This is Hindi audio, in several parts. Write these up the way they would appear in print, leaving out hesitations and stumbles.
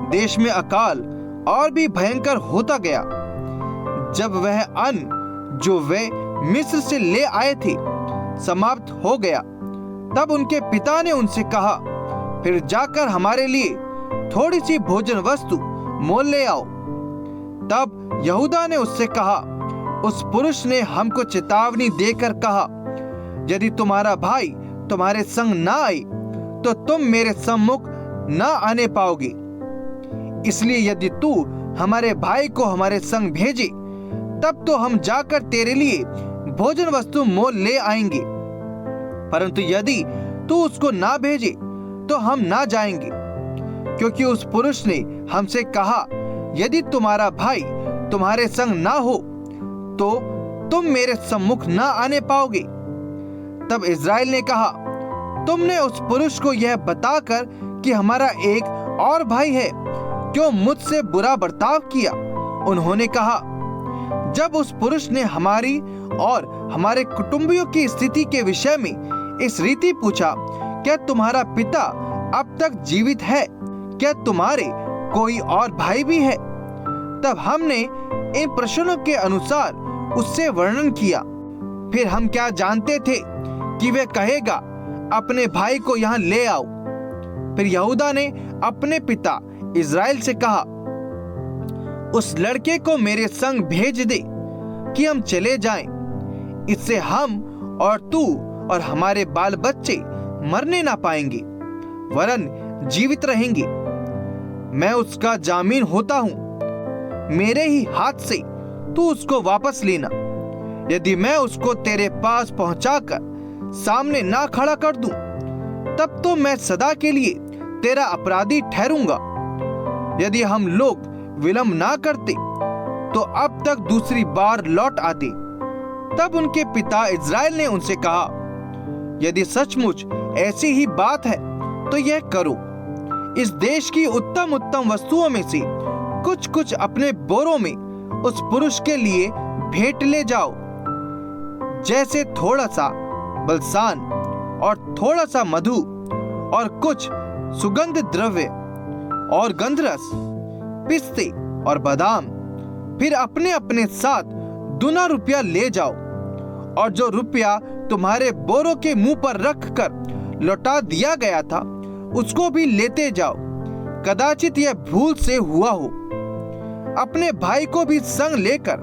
देश में अकाल और भी भयंकर होता गया। जब वह अन्न जो वे मिस्र से ले आए थे समाप्त हो गया, तब उनके पिता ने उनसे कहा, फिर जाकर हमारे लिए थोड़ी सी भोजन वस्तु मोल ले आओ। तब यहूदा ने उससे कहा, उस पुरुष ने हमको चेतावनी देकर कहा, यदि तुम्हारा भाई तुम्हारे संग ना आए तो तुम मेरे सम्मुख ना आने पाओगे। इसलिए यदि तू हमारे भाई को हमारे संग भेजे, तब तो हम जाकर तेरे लिए भोजन वस्तु मोल ले आएंगे। परंतु यदि तू उसको ना भेजे तो हम ना जाएंगे, क्योंकि उस पुरुष ने हमसे कहा, यदि तुम्हारा भाई तुम्हारे संग ना हो तो तुम मेरे सम्मुख ना आने पाओगे। तब इस्राएल ने कहा, तुमने उस पुरुष को यह बताकर कि हमारा एक और भाई है, क्यों मुझसे बुरा बर्ताव किया? उन्होंने कहा, जब उस पुरुष ने हमारी और हमारे कुटुंबियों की स्थिति के विषय में इस रीति पूछा, क्या तुम्हारा पिता अब तक जीवित है? क्या तुम्हारे कोई और भाई भी है? तब हमने इन प्रश्नों के अनुसार उससे वर्णन किया। फिर हम क्या जानते थे कि वह कहेगा, अपने भाई को यहाँ ले आओ। फिर यहूदा ने अपने पिता इस्राएल से कहा, उस लड़के को मेरे संग भेज दे कि हम चले जाएं। इससे हम और तू और हमारे बाल बच्चे मरने ना पाएंगे, वरन जीवित रहेंगे। मैं उसका जामीन होता हूं, मेरे ही हाथ से तू उसको वापस लेना। यदि मैं उसको तेरे पास पहुंचाकर सामने ना खड़ा कर दूं, तब तो मैं सदा के लिए तेरा अपराधी ठहरूंगा। यदि हम लोग विलंब ना करते तो अब तक दूसरी बार लौट आते। तब उनके पिता इस्राएल ने उनसे कहा, यदि सचमुच ऐसी ही बात है तो यह करो, इस देश की उत्तम उत्तम वस्तुओं में से कुछ कुछ अपने बोरों में उस पुरुष के लिए भेंट ले जाओ, जैसे थोड़ा सा बलसान और थोड़ा सा मधु और कुछ सुगंध द्रव्य और गंधरस, पिस्ते और बादाम। फिर अपने अपने साथ दुना रुपया ले जाओ, और जो रुपया तुम्हारे बोरों के मुंह पर रखकर लौटा दिया गया था उसको भी लेते जाओ, कदाचित यह भूल से हुआ हो। अपने भाई को भी संग लेकर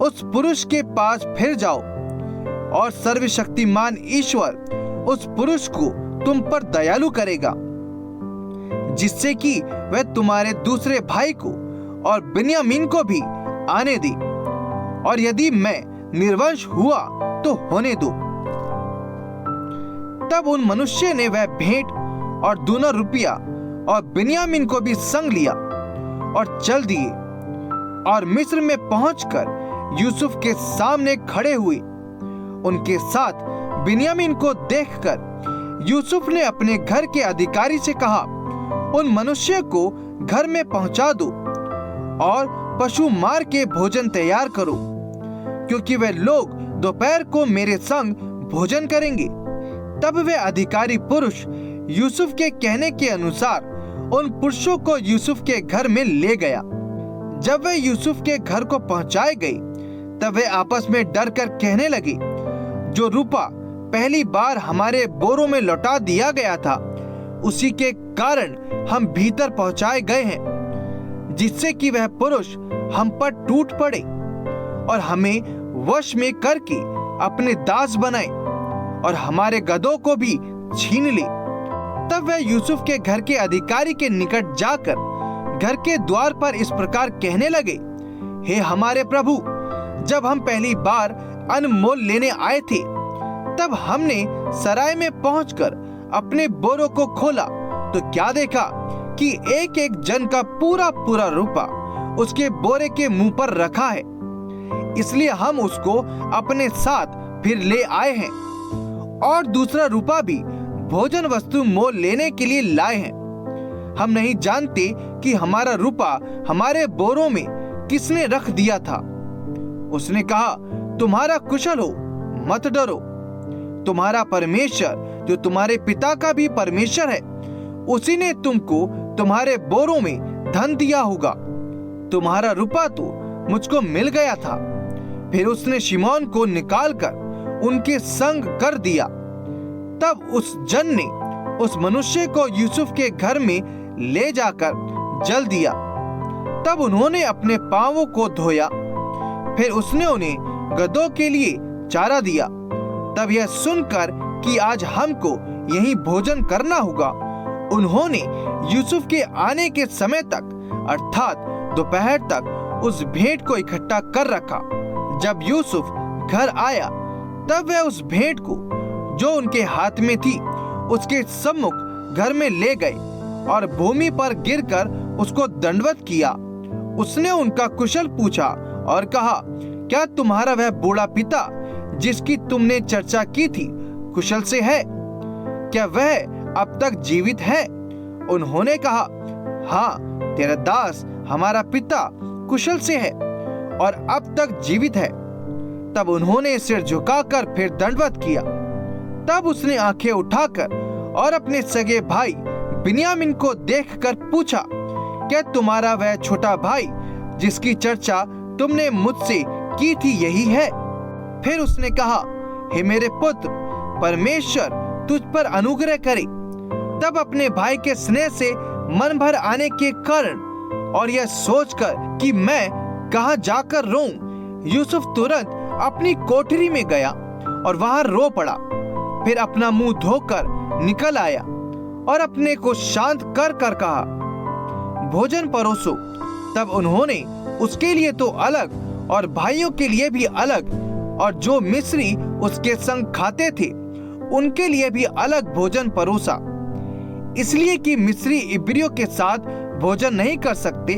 उस पुरुष के पास फिर जाओ, और सर्वशक्तिमान ईश्वर उस पुरुष को तुम पर दयालु करेगा, जिससे कि वह तुम्हारे दूसरे भाई को और बिन्यामीन को भी आने दे, और यदि मैं निर्वंश हुआ तो होने दो। तब उन मनुष्य ने वह भेंट और दूना रुपया और बिन्यामीन को भी संग लिया और चल दिए, और मिस्र में पहुंचकर यूसुफ के सामने खड़े हुए। उनके साथ बिन्यामीन को देखकर यूसुफ ने अपने घर के अधिकारी से कहा, उन मनुष्य को घर में पहुंचा दो और पशु मार के भोजन तैयार करो, क्योंकि वे लोग दोपहर को मेरे संग भोजन करेंगे। तब वे अधिकारी पुरुष यूसुफ के कहने के अनुसार उन पुरुषों को यूसुफ के घर में ले गया। जब वे यूसुफ के घर को पहुंचाए गए, तब वे आपस में डर कर कहने लगे, जो रुपया पहली बार हमारे बोरों में लौटा दिया गया था, उसी के कारण हम भीतर पहुंचाए गए हैं, जिससे कि वह पुरुष हम पर टूट पड़े और हमें वश में करके अपने दास बनाए और हमारे गधों को भी छीन ले। तब वह यूसुफ के घर के अधिकारी के निकट जाकर घर के द्वार पर इस प्रकार कहने लगे, हे हमारे प्रभु, जब हम पहली बार अनमोल लेने आए थे, तब हमने सराय में पहुंचकर अपने बोरों को खोला तो क्या देखा कि एक एक जन का पूरा पूरा रुपया उसके बोरे के मुंह पर रखा है। इसलिए हम उसको अपने साथ फिर ले आए हैं और दूसरा रुपया भी भोजन वस्तु मोल लेने के लिए लाए हैं। हम नहीं जानते कि हमारा रुपया हमारे बोरों में किसने रख दिया था। उसने कहा, तुम्हारा कुशल हो, मत डरो। तुम्हारा परमेश्वर, जो तुम्हारे पिता का भी परमेश्वर है, उसी ने तुमको तुम्हारे बोरों में धन दिया होगा। तुम्हारा रुपया तो मुझको मिल गया था। फिर उसने शिमोन को निकालकर उनके संग कर दिया। तब उस जन ने उस मनुष्य को यूसुफ के घर में ले जाकर जल दिया। तब उन्होंने अपने पांवों को धोया। फिर उसने उन्हें गधों के लिए चारा दिया। तब यह सुनकर कि आज हमको यहीं भोजन करना होगा, उन्होंने यूसुफ के आने के समय तक अर्थात दोपहर तक उस भेंट को इकट्ठा कर रखा। जब यूसुफ घर आया तब वह उस भेंट को जो उनके हाथ में थी उसके सम्मुख घर में ले गए और भूमि पर गिरकर उसको दंडवत किया। उसने उनका कुशल पूछा और कहा, क्या तुम्हारा वह बूढ़ा पिता जिसकी तुमने चर्चा की थी कुशल से है? क्या वह अब तक जीवित है? उन्होंने कहा, हाँ, तेरा दास हमारा पिता कुशल से है और अब तक जीवित है। तब उन्होंने सिर झुकाकर फिर दंडवत किया। तब उसने आंखें उठाकर और अपने सगे भाई बिन्यामीन को देखकर पूछा, क्या तुम्हारा वह छोटा भाई जिसकी चर्चा तुमने मुझसे की थी यही है? फिर उसने कहा, हे मेरे पुत्र, परमेश्वर तुझ पर अनुग्रह करे। तब अपने भाई के स्नेह से मन भर आने के कारण और यह सोचकर कि मैं कहाँ जाकर रोऊं, यूसुफ तुरंत अपनी कोठरी में गया और वहां रो पड़ा। फिर अपना मुंह धोकर निकल आया और अपने को शांत कर कर कहा, भोजन परोसो। तब उन्होंने उसके लिए तो अलग और भाइयों के लिए भी अलग और जो मिस्री उसके संग खाते थे उनके लिए भी अलग भोजन परोसा, इसलिए कि मिस्री इब्रियों के साथ भोजन नहीं कर सकते,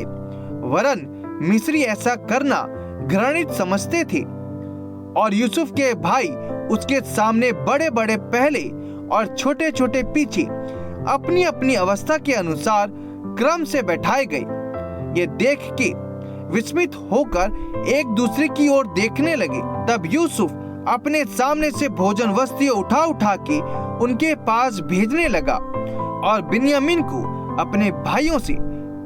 वरन मिस्री ऐसा करना घृणित समझते थे। और यूसुफ के भाई उसके सामने बड़े बड़े पहले और छोटे छोटे पीछे अपनी अपनी अवस्था के अनुसार क्रम से बैठाए गए। ये देख के विस्मित होकर एक दूसरे की ओर देखने लगे। तब यूसुफ अपने सामने से भोजन वस्तुएं उठा उठा के उनके पास भेजने लगा और बिन्यामीन को अपने भाइयों से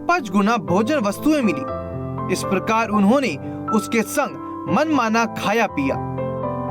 5 गुना भोजन वस्तुएं मिली। इस प्रकार उन्होंने उसके संग मनमाना खाया पिया।